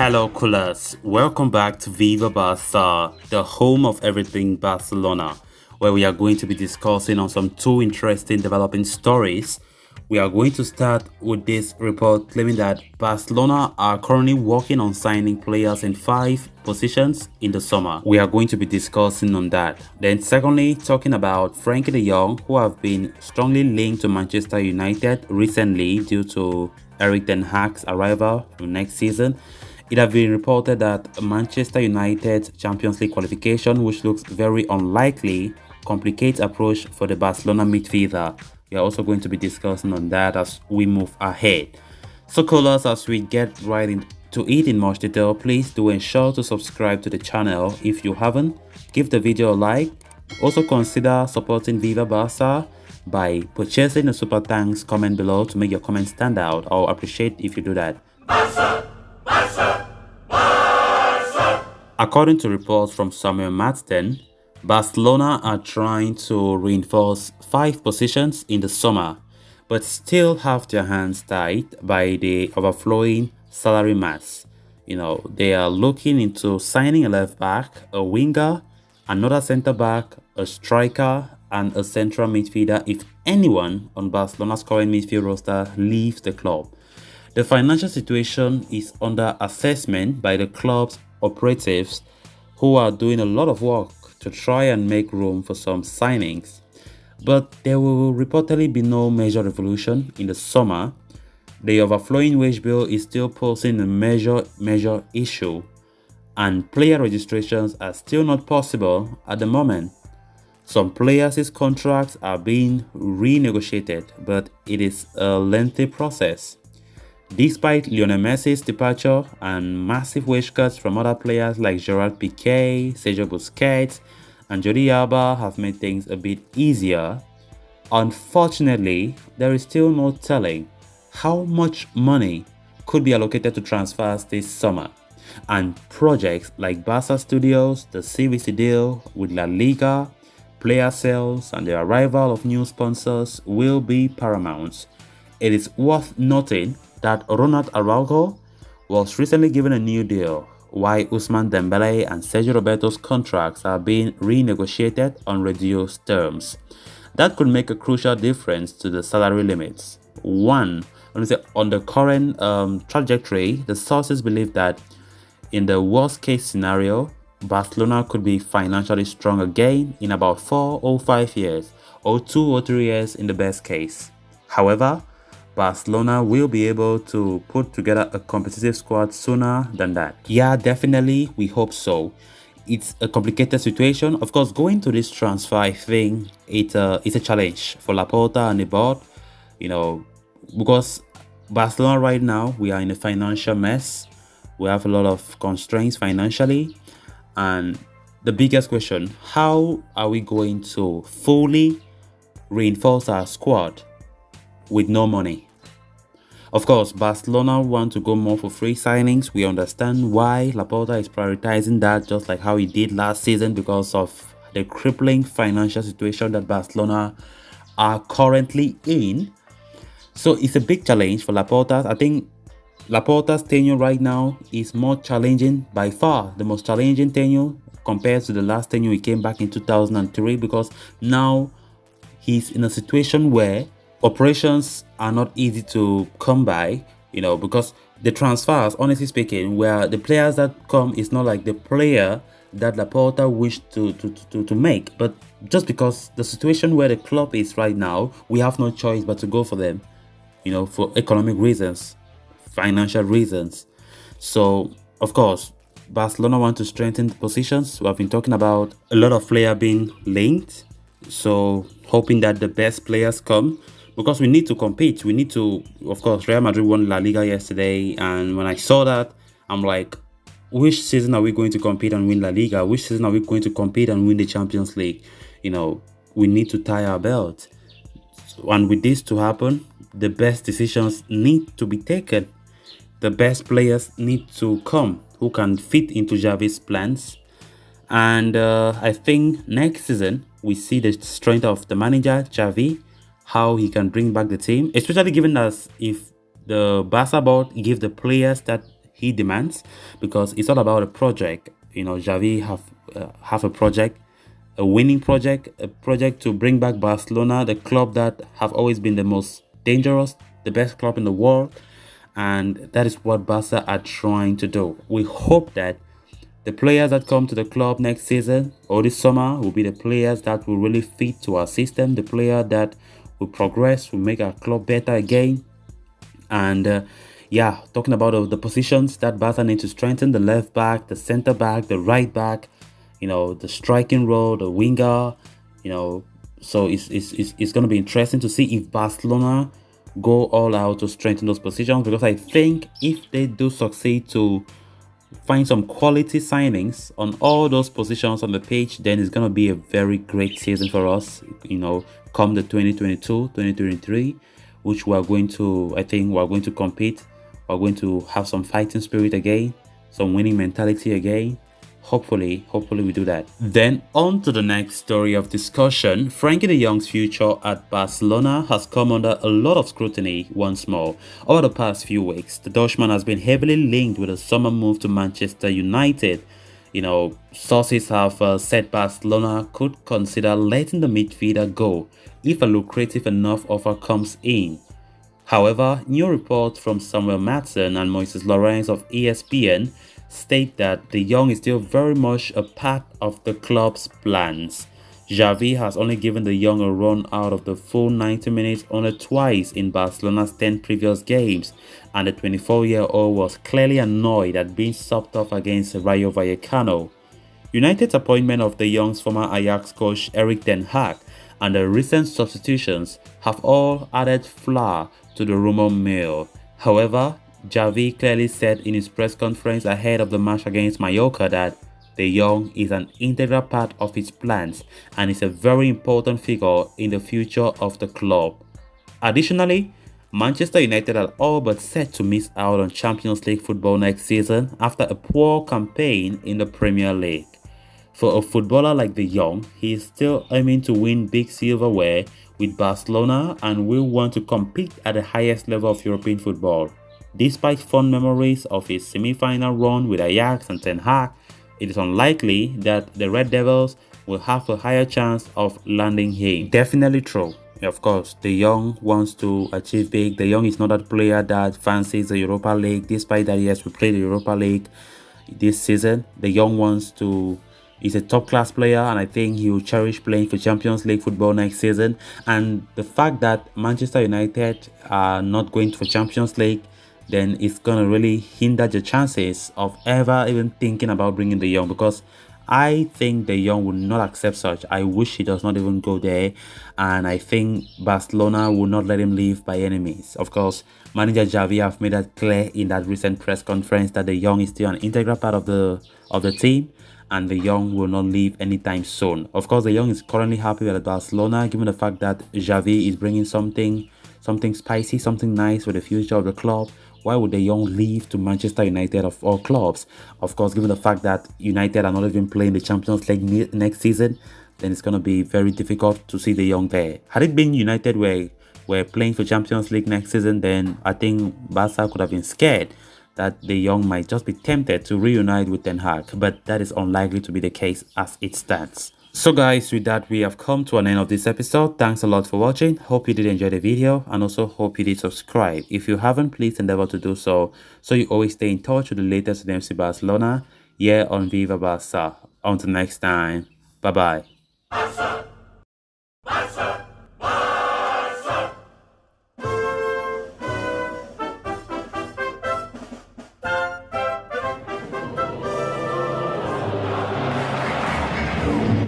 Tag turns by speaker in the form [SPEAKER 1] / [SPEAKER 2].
[SPEAKER 1] Hello, coolers. Welcome back to Viva Barca, the home of everything Barcelona, where we are going to be discussing on some two interesting developing stories. We are going to start with this report claiming that Barcelona are currently working on signing players in 5 positions in the summer. We are going to be discussing on that. Then secondly, talking about Frenkie de Jong, who have been strongly linked to Manchester United recently due to Eric Ten Hag's arrival next season. It has been reported that Manchester United's Champions League qualification, which looks very unlikely, complicates approach for the Barcelona midfielder. We are also going to be discussing on that as we move ahead. So callers, as we get right into it in much detail, please do ensure to subscribe to the channel if you haven't. Give the video a like. Also consider supporting Viva Barca by purchasing the super thanks comment below to make your comment stand out. I'll appreciate if you do that. Barca! Barca! Barca! According to reports from Samuel Marsden, Barcelona are trying to reinforce 5 positions in the summer, but still have their hands tied by the overflowing salary mass. They are looking into signing a left back, a winger, another centre back, a striker, and a central midfielder if anyone on Barcelona's current midfield roster leaves the club. The financial situation is under assessment by the club's operatives, who are doing a lot of work to try and make room for some signings. But there will reportedly be no major revolution in the summer. The overflowing wage bill is still posing a major issue, and player registrations are still not possible at the moment. Some players' contracts are being renegotiated, but it is a lengthy process. Despite Lionel Messi's departure and massive wage cuts from other players like Gerard Piqué, Sergio Busquets, and Jordi Alba have made things a bit easier, unfortunately, there is still no telling how much money could be allocated to transfers this summer. And projects like Barca Studios, the CVC deal with La Liga, player sales, and the arrival of new sponsors will be paramount. It is worth noting that Ronald Araujo was recently given a new deal, while Ousmane Dembele and Sergio Roberto's contracts are being renegotiated on reduced terms. That could make a crucial difference to the salary limits. On the current trajectory, the sources believe that in the worst case scenario, Barcelona could be financially strong again in about 4 or 5 years, or 2 or 3 years in the best case. However, Barcelona will be able to put together a competitive squad sooner than that. Yeah, definitely, we hope so. It's a complicated situation. Of course, going to this transfer thing, it's a challenge for Laporta and the board, because Barcelona right now, we are in a financial mess. We have a lot of constraints financially. And the biggest question, how are we going to fully reinforce our squad with no money? Of course, Barcelona want to go more for free signings. We understand why Laporta is prioritizing that, just like how he did last season, because of the crippling financial situation that Barcelona are currently in. So it's a big challenge for Laporta. I think Laporta's tenure right now is more challenging, by far the most challenging tenure compared to the last tenure he came back in 2003, because now he's in a situation where operations are not easy to come by, because the transfers, honestly speaking, where the players that come is not like the player that Laporta wished to make, but just because the situation where the club is right now, we have no choice but to go for them, for economic reasons, financial reasons. So, of course, Barcelona want to strengthen the positions. We have been talking about a lot of players being linked, so hoping that the best players come, because we need to compete. We need to, of course, Real Madrid won La Liga yesterday, and when I saw that, I'm like, which season are we going to compete and win La Liga? Which season are we going to compete and win the Champions League? We need to tie our belt. And with this to happen, the best decisions need to be taken. The best players need to come who can fit into Xavi's plans. And I think next season, we see the strength of the manager, Xavi, how he can bring back the team, especially given as if the Barca board give the players that he demands, because it's all about a project. Xavi have a project, a winning project, a project to bring back Barcelona, the club that have always been the most dangerous, the best club in the world. And that is what Barca are trying to do. We hope that the players that come to the club next season or this summer will be the players that will really fit to our system, the player that will progress, will make our club better again. And yeah, talking about the positions that Barca need to strengthen: the left back, the center back, the right back, the striking role, the winger, you know. So it's going to be interesting to see if Barcelona go all out to strengthen those positions, because I think if they do succeed to find some quality signings on all those positions on the pitch, then it's going to be a very great season for us, come the 2022-2023, which we are going to, I think we're going to compete. We're going to have some fighting spirit again, some winning mentality again. Hopefully we do that. Then on to the next story of discussion. Frenkie de Jong's future at Barcelona has come under a lot of scrutiny once more. Over the past few weeks, the Dutchman has been heavily linked with a summer move to Manchester United. Sources have said Barcelona could consider letting the midfielder go if a lucrative enough offer comes in. However, new reports from Samuel Matson and Moises Lawrence of ESPN state that De Jong is still very much a part of the club's plans. Xavi has only given De Jong a run out of the full 90 minutes only twice in Barcelona's 10 previous games, and the 24-year-old was clearly annoyed at being subbed off against Rayo Vallecano. United's appointment of De Jong's former Ajax coach Erik ten Hag and the recent substitutions have all added flour to the rumor mill. However, Xavi clearly said in his press conference ahead of the match against Mallorca that De Jong is an integral part of his plans and is a very important figure in the future of the club. Additionally, Manchester United are all but set to miss out on Champions League football next season after a poor campaign in the Premier League. For a footballer like De Jong, he is still aiming to win big silverware with Barcelona and will want to compete at the highest level of European football. Despite fond memories of his semi-final run with Ajax and Ten Hag, it is unlikely that the Red Devils will have a higher chance of landing him. Definitely true. Of course, De Jong wants to achieve big. De Jong is not a player that fancies the Europa League, despite that yes, we play the Europa League this season. De Jong He's a top-class player, and I think he will cherish playing for Champions League football next season. And the fact that Manchester United are not going for Champions League, then it's going to really hinder the chances of ever even thinking about bringing De Jong, because I think De Jong will not accept such. I wish he does not even go there, and I think Barcelona will not let him leave by any means. Of course, manager Xavi have made that clear in that recent press conference that De Jong is still an integral part of the team, and De Jong will not leave anytime soon. Of course, De Jong is currently happy with Barcelona, given the fact that Xavi is bringing something spicy, something nice for the future of the club. Why would De Jong leave to Manchester United of all clubs? Of course, given the fact that United are not even playing the Champions League next season, then it's going to be very difficult to see De Jong there. Had it been United were playing for Champions League next season, then I think Barca could have been scared that De Jong might just be tempted to reunite with Ten Hag, but that is unlikely to be the case as it stands. So guys, with that, we have come to an end of this episode. Thanks a lot for watching. Hope you did enjoy the video, and also hope you did subscribe. If you haven't, please endeavor to do so you always stay in touch with the latest with FC Barcelona here on Viva Barca. Until next time, bye bye.